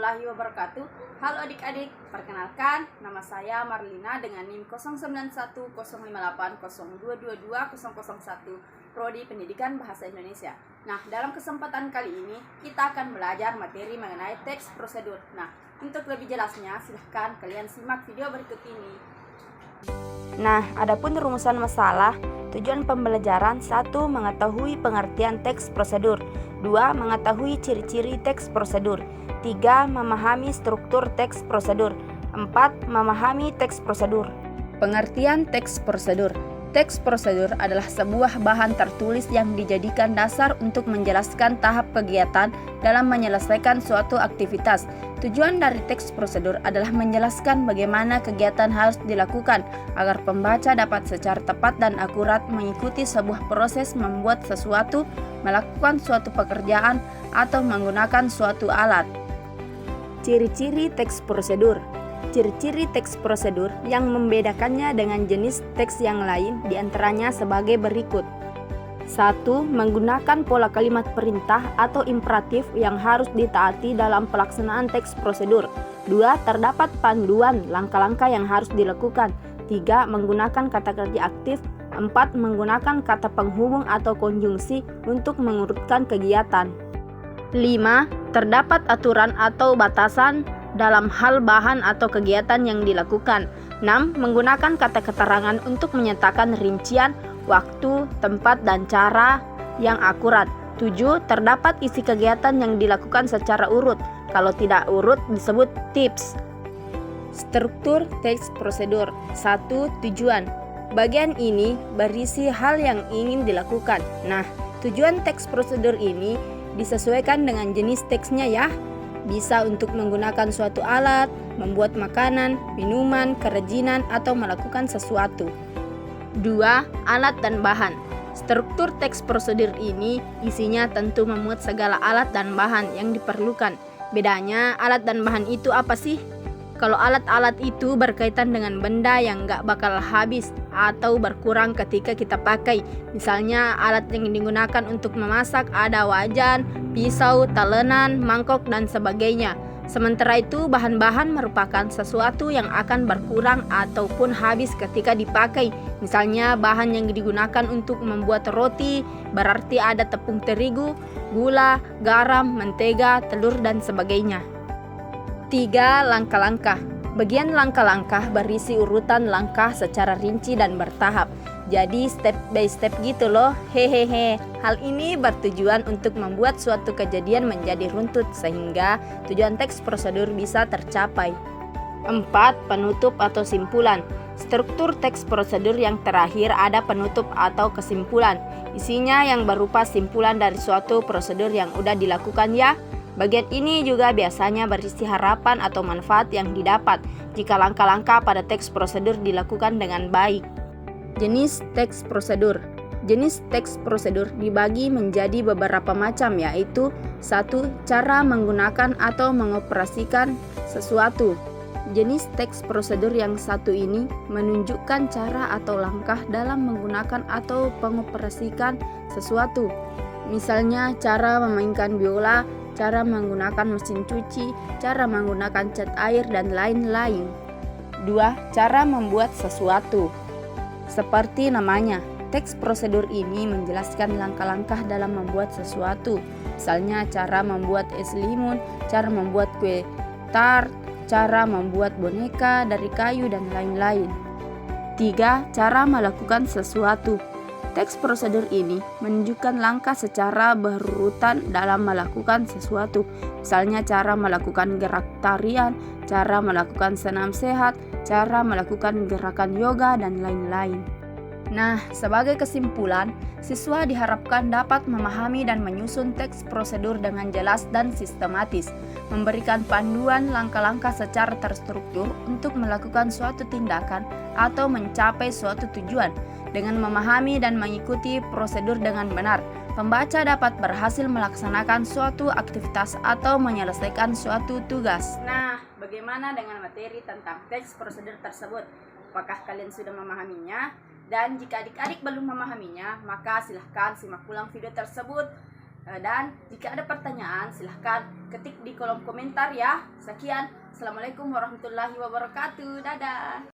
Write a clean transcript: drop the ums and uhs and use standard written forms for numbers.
warahmatullahi wabarakatuh. Halo adik-adik, perkenalkan nama saya Marlina dengan NIM 091058022201 Prodi Pendidikan Bahasa Indonesia. Nah, dalam kesempatan kali ini kita akan belajar materi mengenai teks prosedur. Nah, untuk lebih jelasnya silahkan kalian simak video berikut ini. Nah, adapun rumusan masalah, tujuan pembelajaran 1. Mengetahui pengertian teks prosedur. 2. Mengetahui ciri-ciri teks prosedur. 3. Memahami struktur teks prosedur. 4. Memahami teks prosedur. Pengertian teks prosedur. Teks prosedur adalah sebuah bahan tertulis yang dijadikan dasar untuk menjelaskan tahap kegiatan dalam menyelesaikan suatu aktivitas. Tujuan dari teks prosedur adalah menjelaskan bagaimana kegiatan harus dilakukan agar pembaca dapat secara tepat dan akurat mengikuti sebuah proses membuat sesuatu, melakukan suatu pekerjaan, atau menggunakan suatu alat. Ciri-ciri teks prosedur. Ciri-ciri teks prosedur yang membedakannya dengan jenis teks yang lain diantaranya sebagai berikut. 1. Menggunakan pola kalimat perintah atau imperatif yang harus ditaati dalam pelaksanaan teks prosedur. 2. Terdapat panduan langkah-langkah yang harus dilakukan. 3. Menggunakan kata kerja aktif. 4. Menggunakan kata penghubung atau konjungsi untuk mengurutkan kegiatan. 5. Terdapat aturan atau batasan dalam hal bahan atau kegiatan yang dilakukan. 6. Menggunakan kata keterangan untuk menyatakan rincian, waktu, tempat, dan cara yang akurat. 7. Terdapat isi kegiatan yang dilakukan secara urut. Kalau tidak urut disebut tips. Struktur teks prosedur. 1. Tujuan. Bagian ini berisi hal yang ingin dilakukan. Nah, tujuan teks prosedur ini disesuaikan dengan jenis teksnya ya. Bisa untuk menggunakan suatu alat, membuat makanan, minuman, kerajinan, atau melakukan sesuatu. 2. Alat dan bahan. Struktur teks prosedur ini isinya tentu memuat segala alat dan bahan yang diperlukan. Bedanya alat dan bahan itu apa sih? Kalau alat-alat itu berkaitan dengan benda yang gak bakal habis atau berkurang ketika kita pakai. Misalnya alat yang digunakan untuk memasak ada wajan, pisau, talenan, mangkok, dan sebagainya. Sementara itu bahan-bahan merupakan sesuatu yang akan berkurang ataupun habis ketika dipakai. Misalnya bahan yang digunakan untuk membuat roti berarti ada tepung terigu, gula, garam, mentega, telur, dan sebagainya. 3. Langkah-langkah. Bagian langkah-langkah berisi urutan langkah secara rinci dan bertahap. Jadi step by step gitu loh. Hehehe. Hal ini bertujuan untuk membuat suatu kejadian menjadi runtut sehingga tujuan teks prosedur bisa tercapai. 4. Penutup atau simpulan. Struktur teks prosedur yang terakhir ada penutup atau kesimpulan. Isinya yang berupa simpulan dari suatu prosedur yang udah dilakukan ya. Bagian ini juga biasanya berisi harapan atau manfaat yang didapat jika langkah-langkah pada teks prosedur dilakukan dengan baik. Jenis teks prosedur. Jenis teks prosedur dibagi menjadi beberapa macam yaitu 1. Cara menggunakan atau mengoperasikan sesuatu. Jenis teks prosedur yang satu ini menunjukkan cara atau langkah dalam menggunakan atau mengoperasikan sesuatu. Misalnya cara memainkan biola, cara menggunakan mesin cuci, cara menggunakan cat air, dan lain-lain. 2. Cara membuat sesuatu. Seperti namanya, teks prosedur ini menjelaskan langkah-langkah dalam membuat sesuatu. Misalnya cara membuat es limun, cara membuat kue tart, cara membuat boneka dari kayu, dan lain-lain. 3. Cara melakukan sesuatu. Teks prosedur ini menunjukkan langkah secara berurutan dalam melakukan sesuatu. Misalnya cara melakukan gerak tarian, cara melakukan senam sehat, cara melakukan gerakan yoga, dan lain-lain. Nah, sebagai kesimpulan, siswa diharapkan dapat memahami dan menyusun teks prosedur dengan jelas dan sistematis, memberikan panduan langkah-langkah secara terstruktur untuk melakukan suatu tindakan atau mencapai suatu tujuan. Dengan memahami dan mengikuti prosedur dengan benar, pembaca dapat berhasil melaksanakan suatu aktivitas atau menyelesaikan suatu tugas. Nah, bagaimana dengan materi tentang teks prosedur tersebut? Apakah kalian sudah memahaminya? Dan jika adik-adik belum memahaminya, maka silahkan simak ulang video tersebut Dan jika ada pertanyaan silahkan ketik di kolom komentar ya. Sekian, Assalamualaikum warahmatullahi wabarakatuh. Dadah.